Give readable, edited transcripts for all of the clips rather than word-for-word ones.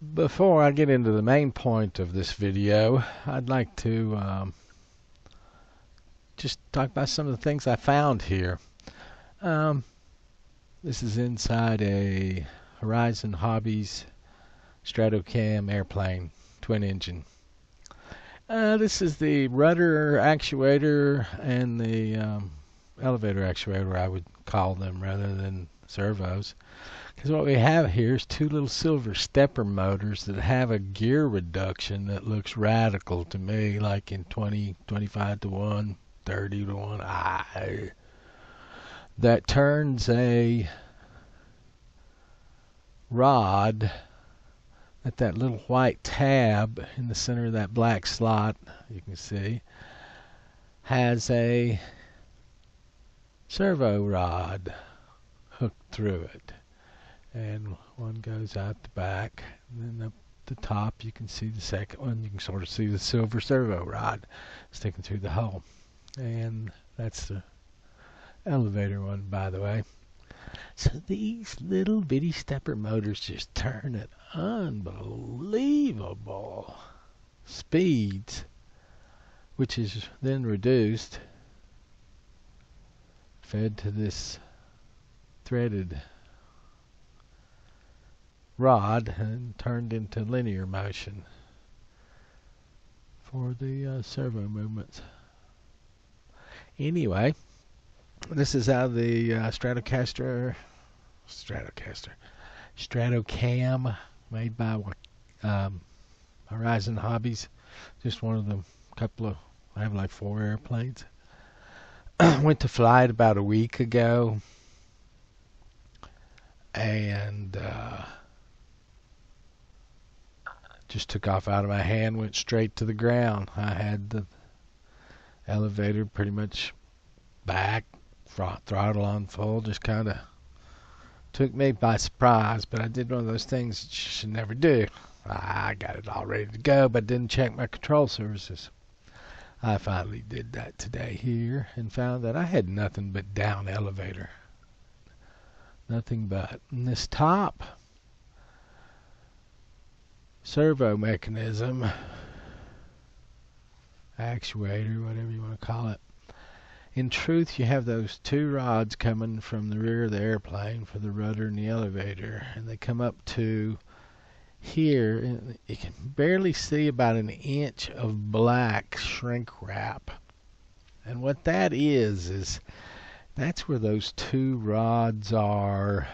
Before I get into the main point of this video, I'd like to just talk about some of the things I found here. This is inside a Horizon Hobbies StratoCam airplane, twin engine. This is the rudder actuator and the elevator actuator, I would call them, rather than servos. Because what we have here is two little silver stepper motors that have a gear reduction that looks radical to me, like in 20, 25 to 1, 30 to 1. That turns a rod at that little white tab in the center of that black slot, you can see, has a servo rod hooked through it. And one goes out the back, and then up the top you can see the second one. You can sort of see the silver servo rod sticking through the hole. And that's the elevator one, by the way. So these little bitty stepper motors just turn at unbelievable speeds, which is then reduced, fed to this threaded rod and turned into linear motion for the servo movements. Anyway, this is out of the StratoCam, made by Horizon Hobbies. Just one of the couple of, I have like 4 airplanes. Went to fly it about a week ago, and just took off out of my hand, went straight to the ground. I had the elevator pretty much back, throttle on full, just kind of took me by surprise, but I did one of those things that you should never do. I got it all ready to go, but didn't check my control surfaces. I finally did that today here and found that I had nothing but down elevator. Nothing but. And this top servo mechanism, actuator, whatever you want to call it. In truth, you have those 2 rods coming from the rear of the airplane for the rudder and the elevator, and they come up to here, and you can barely see about an inch of black shrink wrap. And what that is that's where those 2 rods are.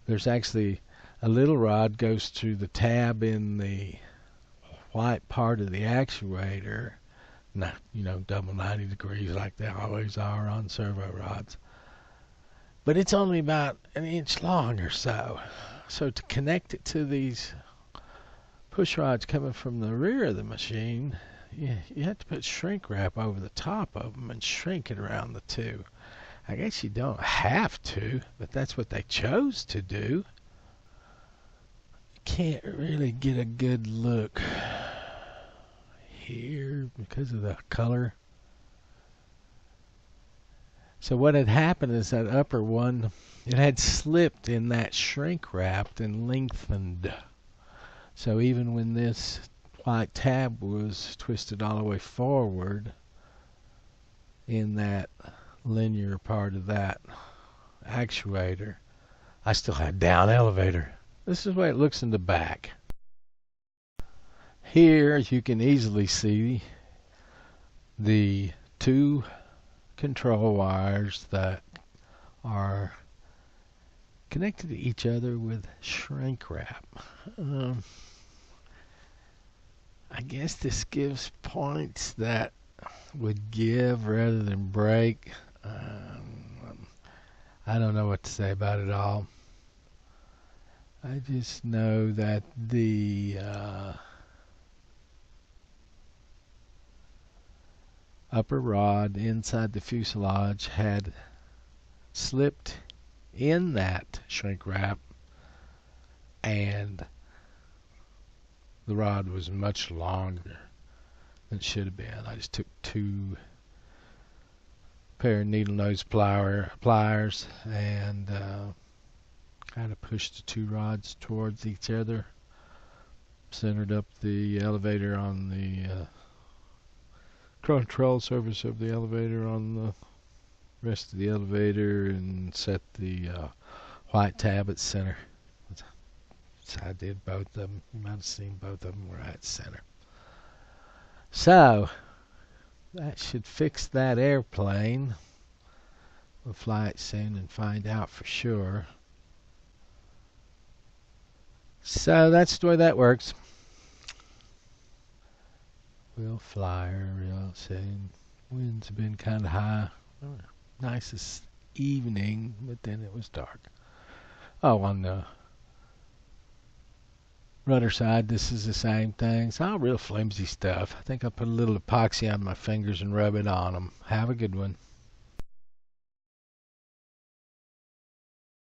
There's actually a little rod goes through the tab in the white part of the actuator. Now, you know, double 90 degrees like they always are on servo rods. But it's only about an inch long or so. So to connect it to these push rods coming from the rear of the machine, you have to put shrink wrap over the top of them and shrink it around the 2. I guess you don't have to, but that's what they chose to do. Can't really get a good look here because of the color. So what had happened is that upper one, it had slipped in that shrink wrapped and lengthened. So even when this white tab was twisted all the way forward in that linear part of that actuator, I still had down elevator. This is the way it looks in the back. Here you can easily see the 2 control wires that are connected to each other with shrink wrap. I guess this gives points that would give rather than break. I don't know what to say about it all. I just know that the upper rod inside the fuselage had slipped in that shrink wrap, and the rod was much longer than it should have been. I just took 2 pair of needle nose pliers and kind of pushed the two rods towards each other. Centered up the elevator on the control surface of the elevator on the rest of the elevator, and set the white tab at center. So I did both of them. You might have seen both of them were at center. So that should fix that airplane. We'll fly it soon and find out for sure. So that's the way that works. We'll fly her real soon. Winds have been kind of high. Nicest evening, but then it was dark. Oh, on the rudder side, this is the same thing. It's all real flimsy stuff. I think I'll put a little epoxy on my fingers and rub it on them. Have a good one.